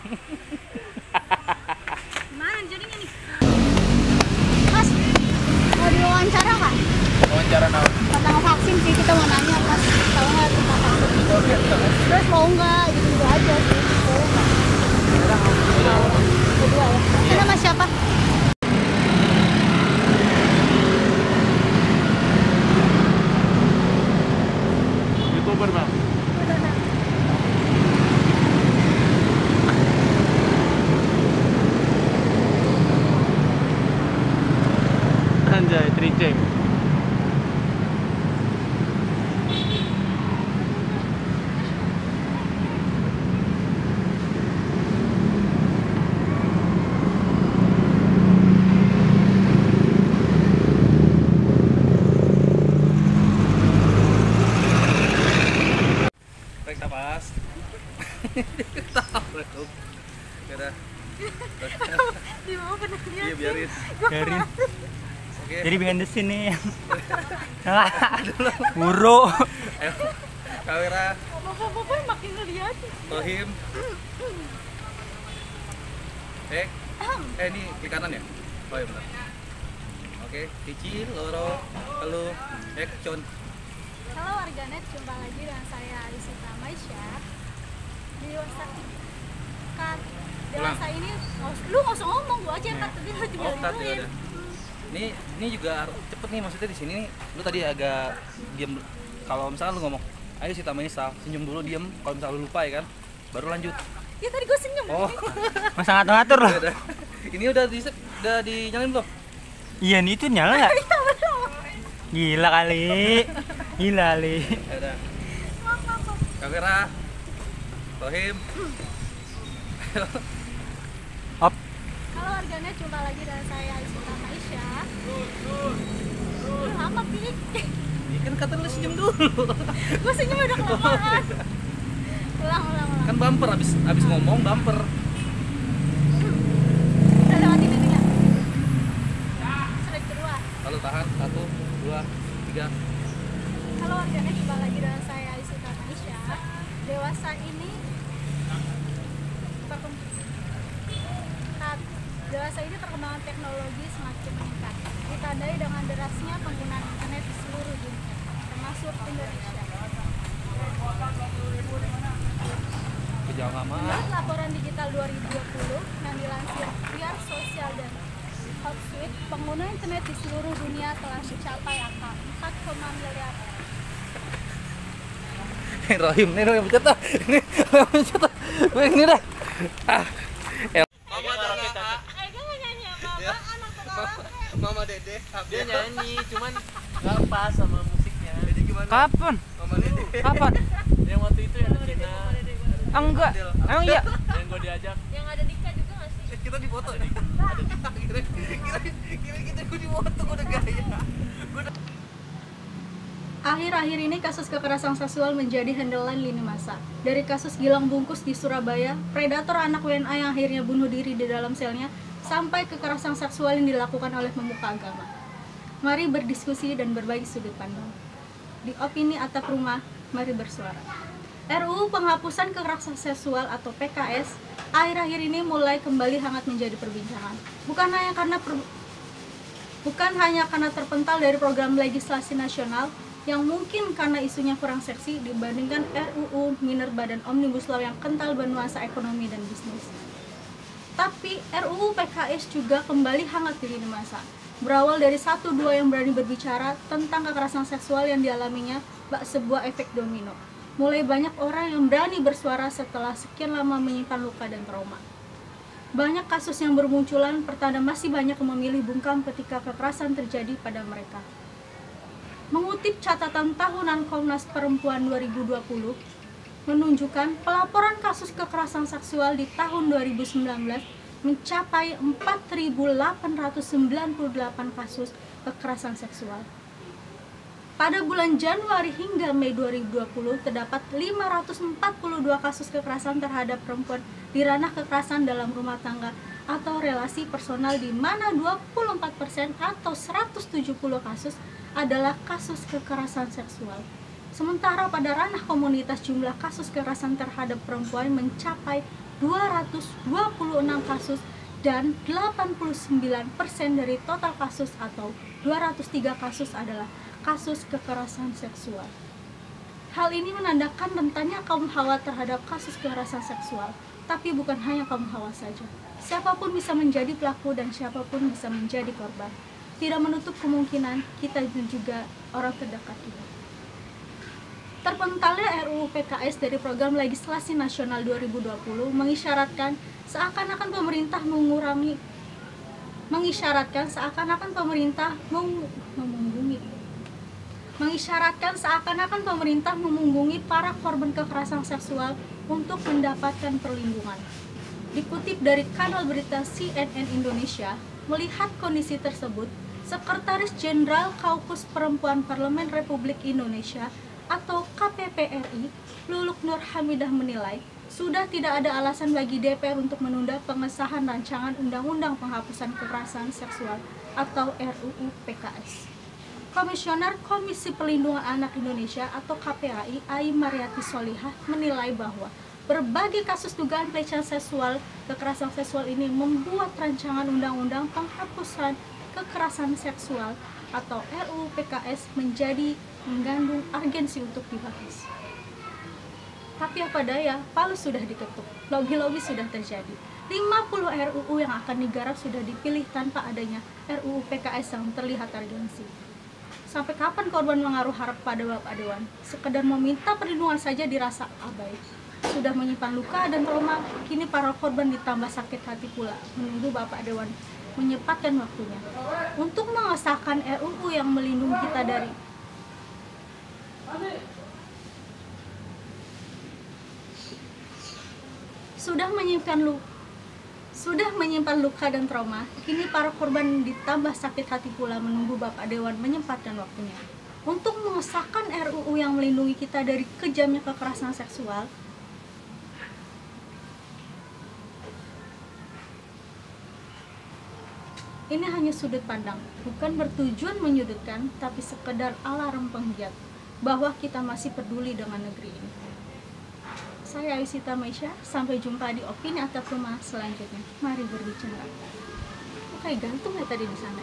Gimana jadinya nih? Mas, mau diwawancara nggak? Wawancara naon? Tentang vaksin sih, kita mau nanya Mas, tahu nggak tentang vaksin? Terus mau nggak? Gitu aja sih. Boleh nggak? Berdua ya. Ini nama siapa? YouTuber bang. Anjay, triceng. Rek tapas. Tahu dong. Udah. Di mau pernah lihat? Iya biarin. Biarin. Oke. Jadi bikin di sini. Buruk. Ayo. Kamera. Bapak makin ngeliat. Tohim. Ini klik kanan ya? Oh iya benar. Oke, Cici, Loro, Telu, Action. Halo warganet, jumpa lagi dengan saya Alisita Maisha di dewasa dewasa ini. Lu nggak usah ngomong, gua aja yang cut tadi lu tinggal Cut ya duluin. udah. Ini juga cepet nih, maksudnya di sini nih. Lu tadi agak diam. Kalau misalkan lu ngomong, ayo Sita Maisa, senyum dulu diam. Kalau misalkan lu lupa ya kan, baru lanjut. Ya tadi gua senyum. Oh, Masa ngatur-ngatur loh. udah. Ini udah dinyalain belum? Iya nih itu nyala nggak? Gila kali. Gila kali. Ya udah. Kamera. Tohim. Op. Halo warganet, jumpa lagi dengan saya Alisita Maisha. Lama pilih. Ini kan kata lu senyum dulu. Gua senyum udah kelamaan. Ulang. Kan bumper abis ngomong bumper. Udah lewatin ini ya. Slide kedua. Lalu tahan 1, 2, 3. Halo warganet, jumpa lagi dengan saya Alisita Maisha. Dewasa ini perkembangan teknologi semakin meningkat, ditandai dengan derasnya penggunaan internet di seluruh dunia, termasuk Indonesia. Menurut laporan digital 2020 yang dilansir Triar Sosial dan Hotsuite, pengguna internet di seluruh dunia telah mencapai angka 4, miliar. Rohim, nih Rohim pencet dah. Ini Rohim pencet dah. Gue ini dah. Mama adalah Ega nggak nyanyi apa-apa, anak sekolah. Mama Dede. Dia nyanyi, cuman nggak pas sama musiknya. Dede gimana? Kapan? Mama Dede. Kapan? Yang waktu itu yang ke Cina, Enggak. Emang iya? yang gue diajak. Yang ada Dika juga nggak sih? Kita di foto nih. Kira kita gue di foto, gue udah gaya. Akhir-akhir ini kasus kekerasan seksual menjadi handalan lini masa. Dari kasus Gilang Bungkus di Surabaya, predator anak WNA yang akhirnya bunuh diri di dalam selnya, sampai kekerasan seksual yang dilakukan oleh pemuka agama. Mari berdiskusi dan berbagi sudut pandang. Di Opini Atap Rumah, mari bersuara. RUU Penghapusan Kekerasan Seksual atau PKS akhir-akhir ini mulai kembali hangat menjadi perbincangan. Bukan hanya karena terpental dari program legislasi nasional yang mungkin karena isunya kurang seksi dibandingkan RUU Minerba dan Omnibus Law yang kental bernuansa ekonomi dan bisnis. Tapi RUU PKS juga kembali hangat di lini masa. Berawal dari 1-2 yang berani berbicara tentang kekerasan seksual yang dialaminya bak sebuah efek domino. Mulai banyak orang yang berani bersuara setelah sekian lama menyimpan luka dan trauma. Banyak kasus yang bermunculan, pertanda masih banyak yang memilih bungkam ketika kekerasan terjadi pada mereka. Mengutip catatan tahunan Komnas Perempuan 2020, menunjukkan pelaporan kasus kekerasan seksual di tahun 2019 mencapai 4.898 kasus kekerasan seksual. Pada bulan Januari hingga Mei 2020 terdapat 542 kasus kekerasan terhadap perempuan di ranah kekerasan dalam rumah tangga atau relasi personal, di mana 24% atau 170 kasus adalah kasus kekerasan seksual. Sementara pada ranah komunitas jumlah kasus kekerasan terhadap perempuan mencapai 200 226 kasus dan 89% dari total kasus atau 203 kasus adalah kasus kekerasan seksual. Hal ini menandakan rentannya kaum hawa terhadap kasus kekerasan seksual, tapi bukan hanya kaum hawa saja. Siapapun bisa menjadi pelaku dan siapapun bisa menjadi korban. Tidak menutup kemungkinan kita juga orang terdekat kita. Terpentalnya RUU PKS dari Program Legislasi Nasional 2020 mengisyaratkan seakan-akan pemerintah memunggungi para korban kekerasan seksual untuk mendapatkan perlindungan. Dikutip dari kanal berita CNN Indonesia, melihat kondisi tersebut, Sekretaris Jenderal Kaukus Perempuan Parlemen Republik Indonesia atau KPPRI, Luluk Nur Hamidah menilai, sudah tidak ada alasan bagi DPR untuk menunda pengesahan rancangan Undang-Undang Penghapusan Kekerasan Seksual atau RUU PKS. Komisioner Komisi Perlindungan Anak Indonesia atau KPAI, Ai Mariati Solihah menilai bahwa berbagai kasus dugaan pelecehan seksual, kekerasan seksual ini membuat rancangan Undang-Undang Penghapusan Kekerasan Seksual atau RUU PKS menjadi mengandung urgensi untuk dibahas. Tapi apa daya, palu sudah diketuk, lobby-lobby sudah terjadi. 50 RUU yang akan digarap sudah dipilih tanpa adanya RUU PKS yang terlihat urgensi. Sampai kapan korban menaruh harap pada Bapak Dewan? Sekedar meminta perlindungan saja dirasa abai. Sudah menyimpan luka dan trauma, kini para korban ditambah sakit hati pula, menunggu Bapak Dewan menyempatkan waktunya untuk mengesahkan RUU yang melindungi kita dari sudah menyimpan luka dan trauma, kini para korban ditambah sakit hati pula menunggu Bapak Dewan menyempatkan waktunya untuk mengesahkan RUU yang melindungi kita dari kejamnya kekerasan seksual. Ini hanya sudut pandang, bukan bertujuan menyudutkan, tapi sekedar alarm penggiat bahwa kita masih peduli dengan negeri ini. Saya Aisita Maisha, sampai jumpa di opini atap rumah selanjutnya. Mari berbicara. Kayak gantung ya tadi di sana.